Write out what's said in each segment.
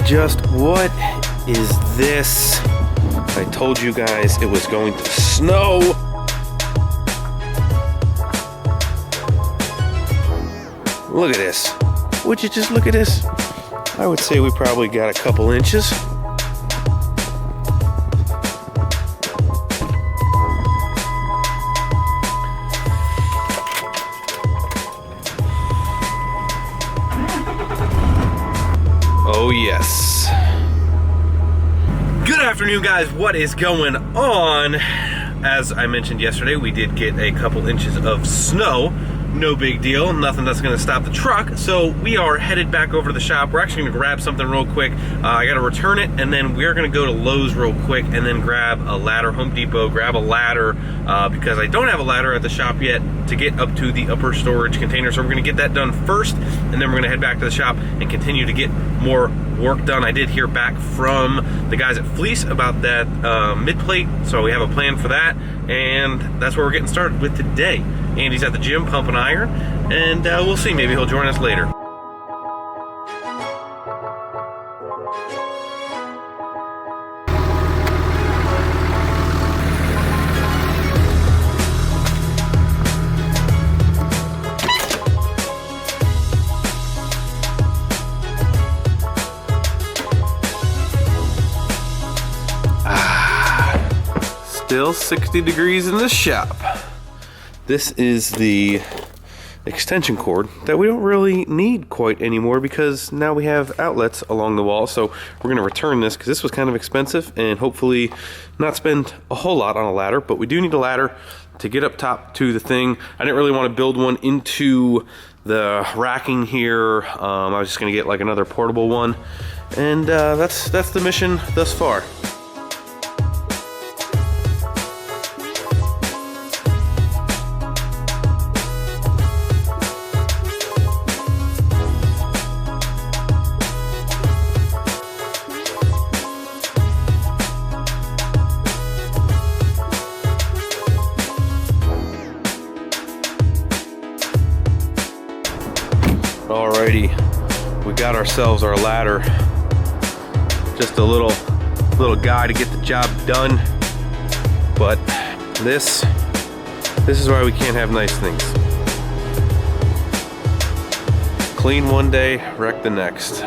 just what is this? I told you guys it was going to snow. Look at this. Would you just look at this? I would say we probably got a couple inches. Oh yes. Good afternoon, guys. What is going on? As I mentioned yesterday, we did get a couple inches of snow. No big deal, nothing that's gonna stop the truck. So we are headed back over to the shop. We're actually gonna grab something real quick. I gotta return it, and then we're gonna go to Lowe's real quick and then grab a ladder, Home Depot, grab a ladder, because I don't have a ladder at the shop yet to get up to the upper storage container. So we're gonna get that done first, and then we're gonna head back to the shop and continue to get more work done. I did hear back from the guys at Fleece about that mid-plate, so we have a plan for that, and that's what we're getting started with today. Andy's at the gym pumping iron, and we'll see, maybe he'll join us later. Still 60 degrees in the shop. This is the extension cord that we don't really need quite anymore because now we have outlets along the wall. So we're going to return this because this was kind of expensive and hopefully not spend a whole lot on a ladder, but we do need a ladder to get up top to the thing. I didn't really want to build one into the racking here. I was just going to get like another portable one, and that's the mission thus far. Alrighty, we got ourselves our ladder. Just a little guy to get the job done. But this is why we can't have nice things. Clean one day, wreck the next.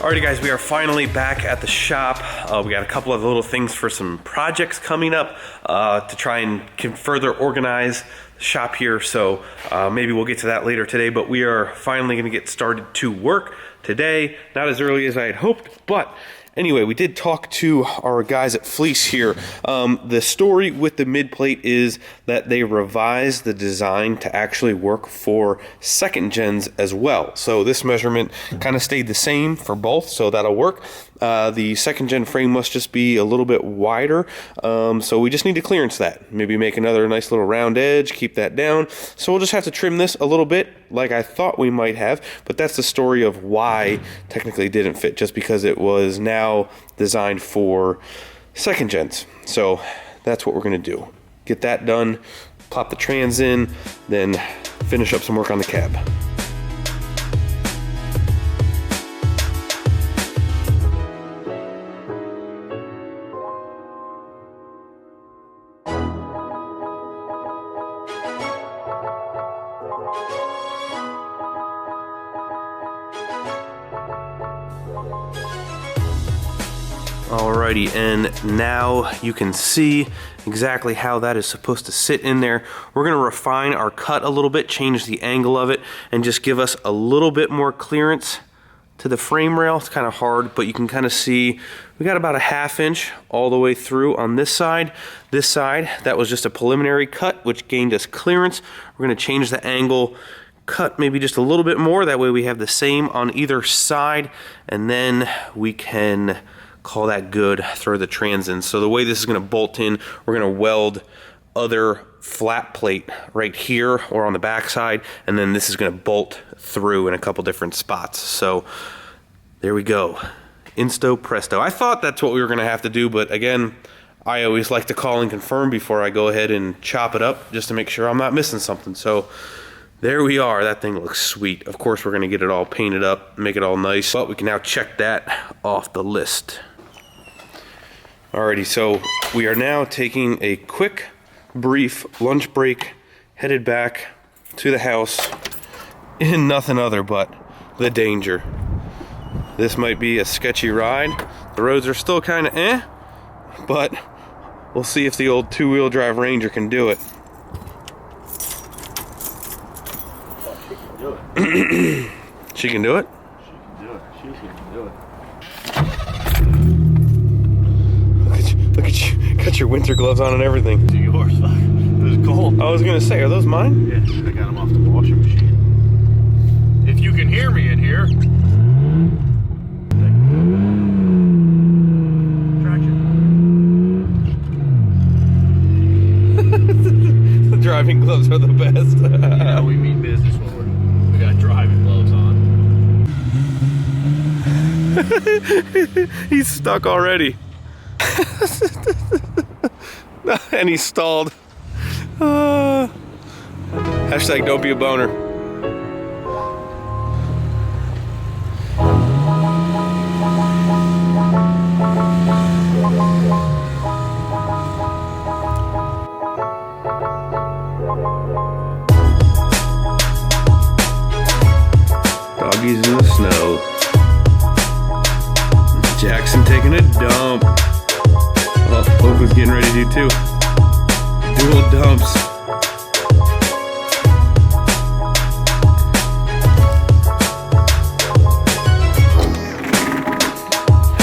Alrighty guys, we are finally back at the shop. We got a couple of little things for some projects coming up to try and further organize the shop here. So maybe we'll get to that later today, but we are finally gonna get started to work today. Not as early as I had hoped, but anyway, we did talk to our guys at Fleece here. The story with the mid-plate is that they revised the design to actually work for second gens as well. So this measurement kind of stayed the same for both, so that'll work. The second gen frame must just be a little bit wider, so we just need to clearance that. Maybe make another nice little round edge, keep that down. So we'll just have to trim this a little bit like I thought we might have, but that's the story of why technically it didn't fit, just because it was now designed for second gens. So that's what we're gonna do. Get that done, plop the trans in, then finish up some work on the cab. Alrighty, and now you can see exactly how that is supposed to sit in there. We're going to refine our cut a little bit, change the angle of it, and just give us a little bit more clearance to the frame rail. It's kind of hard, but you can kind of see we got about a 1/2 inch all the way through on this side. This side, that was just a preliminary cut, which gained us clearance. We're going to change the angle, cut maybe just a little bit more. That way we have the same on either side, and then we can call that good, throw the trans in. So the way this is going to bolt in, we're going to weld other flat plate right here or on the back side, and then this is going to bolt through in a couple different spots. So there we go. Insto presto. I thought that's what we were going to have to do, but again, I always like to call and confirm before I go ahead and chop it up, just to make sure I'm not missing something. So there we are. That thing looks sweet. Of course, we're going to get it all painted up, make it all nice, but we can now check that off the list. Alrighty, so we are now taking a quick, brief lunch break, headed back to the house in nothing other but the danger. This might be a sketchy ride. The roads are still kind of but we'll see if the old two-wheel drive Ranger can do it. She can do it? She can do it. Look at you. Got your winter gloves on and everything. To yours, fuck. It was cold. I was gonna say, are those mine? Yeah, I got them off the washing machine. If you can hear me in here. The driving gloves are the best. You know, we mean business when we got driving gloves on. He's stuck already. And he's stalled. Hashtag don't be a boner. Doggies in the snow. Jackson taking a dump. Oh, Oka's getting ready to do too. Dual dumps.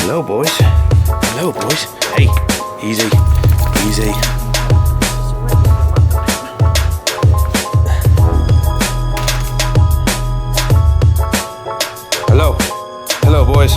Hello, boys. Hello, boys. Hey, easy, easy. Hello. Hello, boys.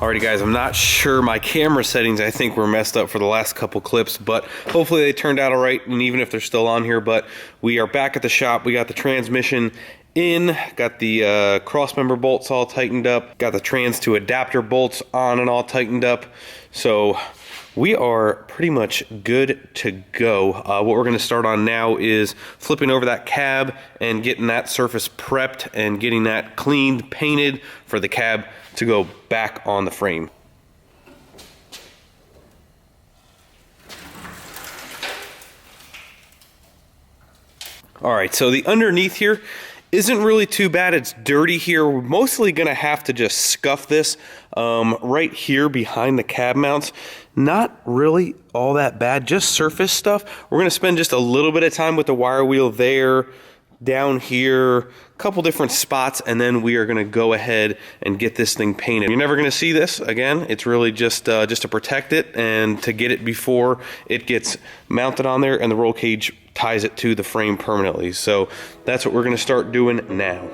Alrighty guys, I'm not sure my camera settings I think were messed up for the last couple clips, but hopefully they turned out alright, and even if they're still on here. But we are back at the shop. We got the transmission in. Got the cross member bolts all tightened up. Got the trans to adapter bolts on and all tightened up. So we are pretty much good to go. What we're going to start on now is flipping over that cab and getting that surface prepped and getting that cleaned, painted for the cab to go back on the frame. All right, so the underneath here isn't really too bad. It's dirty here. We're mostly gonna have to just scuff this right here behind the cab mounts. Not really all that bad, just surface stuff. We're gonna spend just a little bit of time with the wire wheel there, down here, a couple different spots, and then we are gonna go ahead and get this thing painted. You're never gonna see this again. It's really just to protect it and to get it before it gets mounted on there and the roll cage ties it to the frame permanently. So that's what we're gonna start doing now.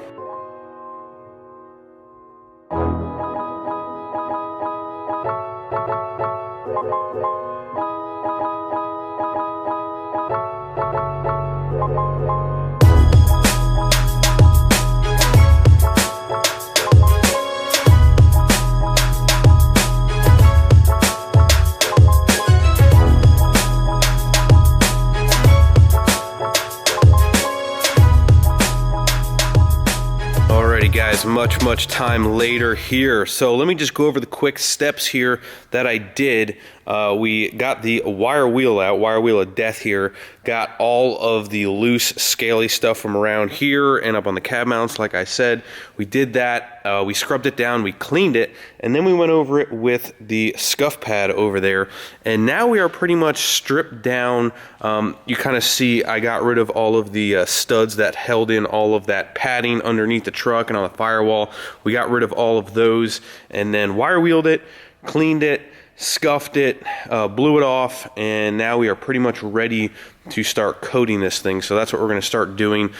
Guys, much time later here. So let me just go over the quick steps here that I did. We got the wire wheel out, wire wheel of death here. Got all of the loose, scaly stuff from around here and up on the cab mounts, like I said. We did that. We scrubbed it down, we cleaned it, and then we went over it with the scuff pad over there. And now we are pretty much stripped down. You kind of see I got rid of all of the studs that held in all of that padding underneath the truck and on the firewall. We got rid of all of those and then wire wheeled it, cleaned it, scuffed it, blew it off, and now we are pretty much ready to start coating this thing. So that's what we're going to start doing.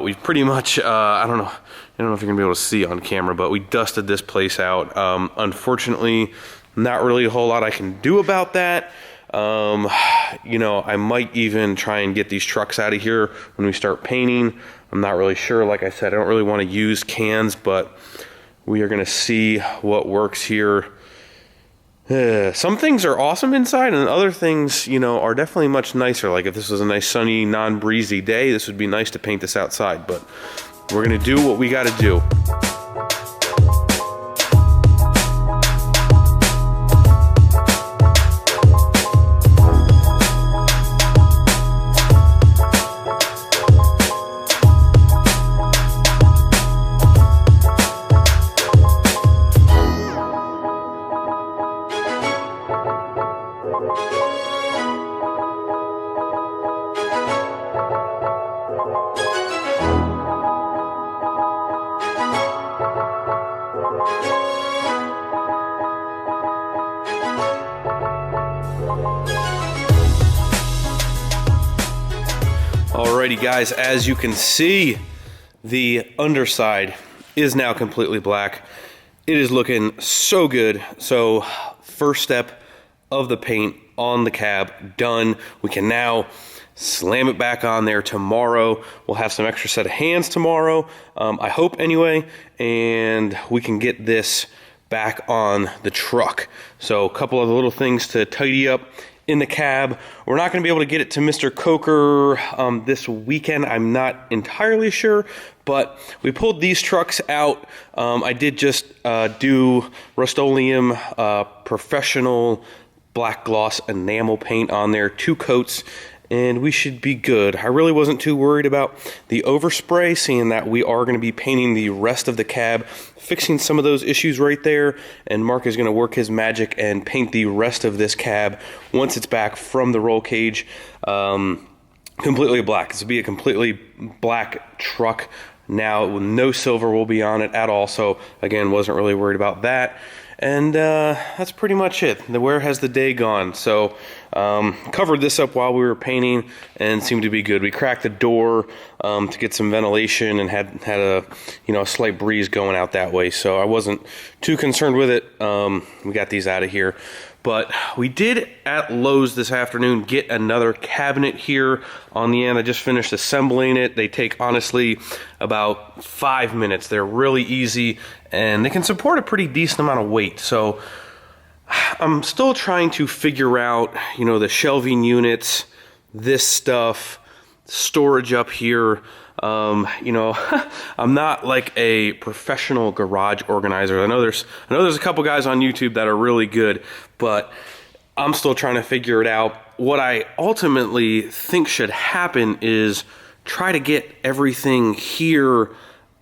We pretty much, I don't know if you're going to be able to see on camera, but we dusted this place out. Unfortunately, not really a whole lot I can do about that. You know, I might even try and get these trucks out of here when we start painting. I'm not really sure. Like I said, I don't really want to use cans, but we are going to see what works here. Some things are awesome inside, and other things, you know, are definitely much nicer. Like if this was a nice sunny, non-breezy day, this would be nice to paint this outside, but we're gonna do what we gotta do. Alrighty guys, as you can see, the underside is now completely black. It is looking so good. So first step of the paint on the cab done. We can now slam it back on there tomorrow. We'll have some extra set of hands tomorrow, I hope anyway, and we can get this back on the truck. So a couple of little things to tidy up in the cab. We're not going to be able to get it to Mr. Coker this weekend. I'm not entirely sure, but we pulled these trucks out. I did just do Rust-Oleum professional black gloss enamel paint on there, 2 coats, and we should be good. I really wasn't too worried about the overspray, seeing that we are going to be painting the rest of the cab, fixing some of those issues right there, and Mark is going to work his magic and paint the rest of this cab once it's back from the roll cage completely black. This will be a completely black truck now. No silver will be on it at all, so again, wasn't really worried about that. And that's pretty much it. Where has the day gone? So covered this up while we were painting and seemed to be good. We cracked the door to get some ventilation and had a a slight breeze going out that way, so I wasn't too concerned with it. We got these out of here. But we did at Lowe's this afternoon get another cabinet here on the end. I just finished assembling it. They take honestly about 5 minutes. They're really easy and they can support a pretty decent amount of weight. So I'm still trying to figure out, the shelving units, this stuff, storage up here. I'm not like a professional garage organizer. I know there's a couple guys on YouTube that are really good, but I'm still trying to figure it out. What I ultimately think should happen is try to get everything here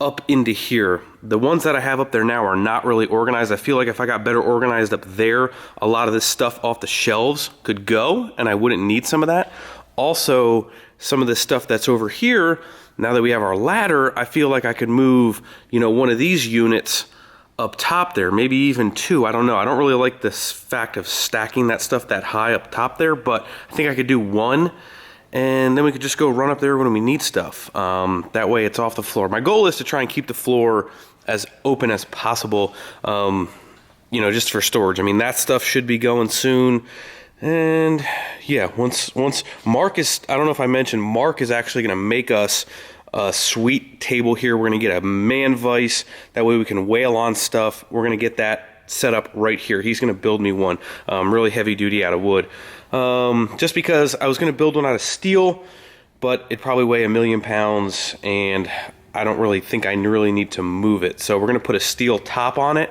up into here. The ones that I have up there now are not really organized. I feel like if I got better organized up there, a lot of this stuff off the shelves could go and I wouldn't need some of that. Also, some of this stuff that's over here, now that we have our ladder, I feel like I could move, one of these units up top there, maybe even two. I don't know. I don't really like this fact of stacking that stuff that high up top there, but I think I could do one, and then we could just go run up there when we need stuff. That way it's off the floor. My goal is to try and keep the floor as open as possible, just for storage. I mean, that stuff should be going soon. And yeah, once Mark is, I don't know if I mentioned, Mark is actually going to make us a sweet table here. We're going to get a man vise. That way we can whale on stuff. We're going to get that set up right here. He's going to build me one, really heavy duty out of wood. Just because I was going to build one out of steel, but it'd probably weigh 1,000,000 pounds and I don't really think I really need to move it. So we're going to put a steel top on it,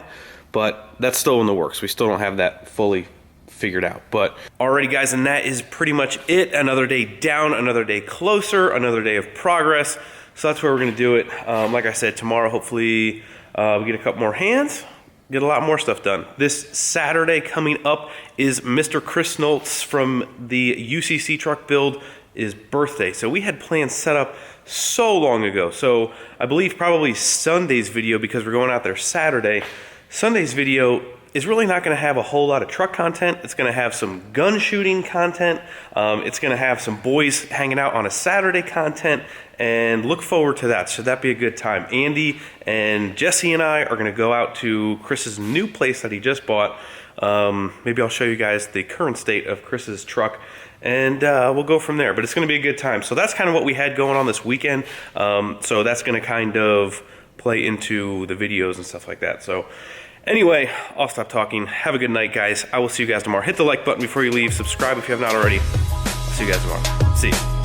but that's still in the works. We still don't have that fully figured out. But alrighty guys, and that is pretty much it. Another day down, another day closer, another day of progress. So that's where we're gonna do it. Like I said, tomorrow hopefully we get a couple more hands, get a lot more stuff done. This Saturday coming up is Mr. Chris Noltz from the UCC truck build his birthday. So we had plans set up so long ago. So I believe probably Sunday's video, because we're going out there Saturday, Sunday's video is really not going to have a whole lot of truck content. It's going to have some gun shooting content. It's going to have some boys hanging out on a Saturday content, and look forward to that. Should that be a good time? Andy and Jesse and I are going to go out to Chris's new place that he just bought. Maybe I'll show you guys the current state of Chris's truck, and we'll go from there. But it's going to be a good time. So that's kind of what we had going on this weekend. So that's going to kind of play into the videos and stuff like that. So anyway, I'll stop talking. Have a good night, guys. I will see you guys tomorrow. Hit the like button before you leave. Subscribe if you have not already. I'll see you guys tomorrow. See you.